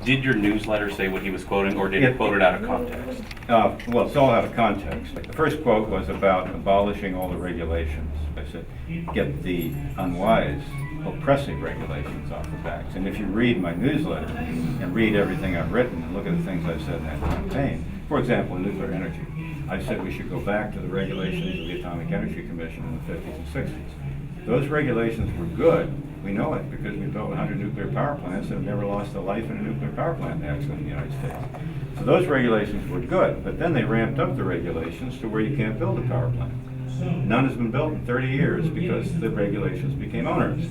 Did your newsletter say what he was quoting, or did he quote it out of context? Well, it's all out of context. The first quote was about abolishing all the regulations. I said, get the unwise, oppressive regulations off the backs. And if you read my newsletter and read everything I've written and look at the things I've said in that campaign, for example, nuclear energy, I said we should go back to the regulations of the Atomic Energy Commission in the 50s and 60s. Those regulations were good. We know it because we built 100 nuclear power plants that have never lost a life in a nuclear power plant accident in the United States. So those regulations were good, but then they ramped up the regulations to where you can't build a power plant. None has been built in 30 years because the regulations became onerous.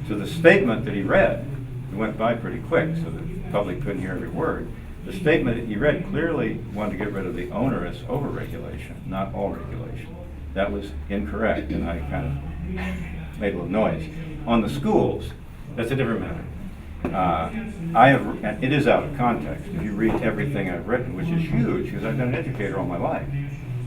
So the statement that he read, it went by pretty quick so the public couldn't hear every word. The statement that he read clearly wanted to get rid of the onerous over-regulation, not all regulation. That was incorrect, and I kind of made a little noise. On the schools, that's a different matter. And it is out of context. If you read everything I've written, which is huge, because I've been an educator all my life,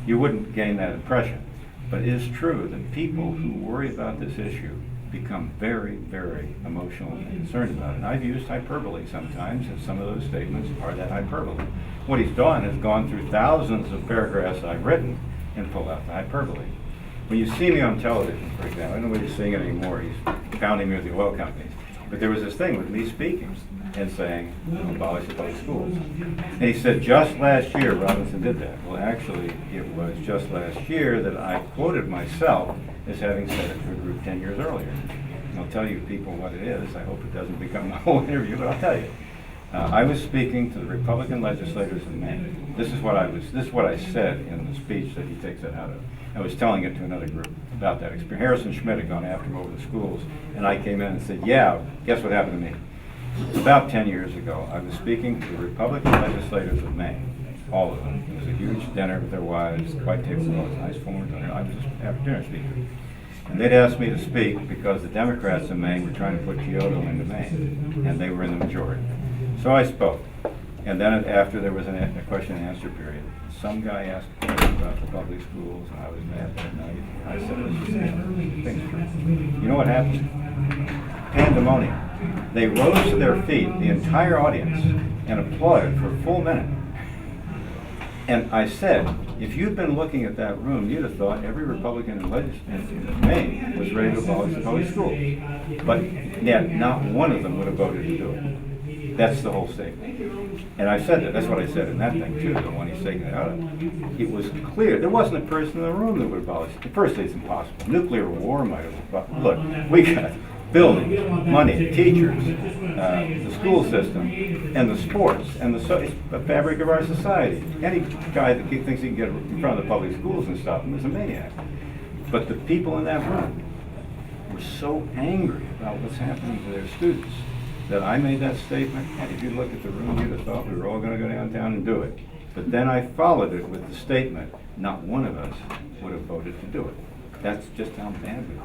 you wouldn't gain that impression. But it is true that people who worry about this issue become very, very emotional and concerned about it. And I've used hyperbole sometimes, and some of those statements are that hyperbole. What he's done is gone through thousands of paragraphs I've written and pulled out the hyperbole. When you see me on television, for example, I don't know whether he's seeing it anymore, he's pounding me with the oil companies. But there was this thing with me speaking and saying, abolish the public schools. And he said, just last year Robinson did that. Well, actually, it was just last year that I quoted myself as having said it to a group 10 years earlier. And I'll tell you people what it is. I hope it doesn't become the whole interview, but I'll tell you. I was speaking to the Republican legislators in Maine. This is what I said in the speech that he takes it out of. I was telling it to another group about that experience. Harrison Schmidt had gone after him over the schools, and I came in and said, yeah, guess what happened to me? About 10 years ago, I was speaking to the Republican legislators of Maine, all of them. It was a huge dinner with their wives, white tablecloths, nice formal dinner. I was just a dinner speaker. And they'd asked me to speak because the Democrats in Maine were trying to put Kyoto into Maine, and they were in the majority. So I spoke. And then after there was a question and answer period, some guy asked a question about the public schools, and I was mad that night. I said, let's just get things straight. You know what happened? Pandemonium. They rose to their feet, the entire audience, and applauded for a full minute. And I said, if you'd been looking at that room, you'd have thought every Republican in Maine was ready to abolish the public school. But yet, not one of them would have voted to do it. That's the whole statement. And I said that. That's what I said in that thing, too, the one he's taking it out of. It was clear. There wasn't a person in the room that would abolish it. Firstly, it's impossible. Nuclear war might have. Look, we got buildings, money, teachers, the school system, and the sports, and the fabric of our society. Any guy that thinks he can get in front of the public schools and stop them is a maniac. But the people in that room were so angry about what's happening to their students that I made that statement, and if you look at the room, you'd have thought we were all going to go downtown and do it. But then I followed it with the statement, not one of us would have voted to do it. That's just how bad we are.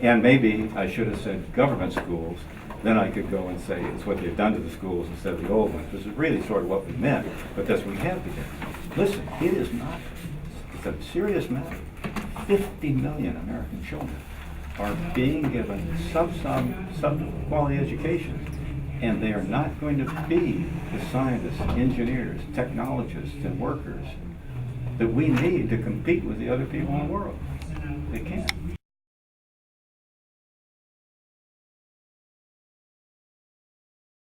And maybe I should have said government schools, then I could go and say it's what they've done to the schools instead of the old ones, which is really sort of what we meant, but that's what we have to do. Listen, it is not, it's a serious matter. 50 million American children are being given sub-quality education, and they are not going to be the scientists, engineers, technologists, and workers that we need to compete with the other people in the world. They can't.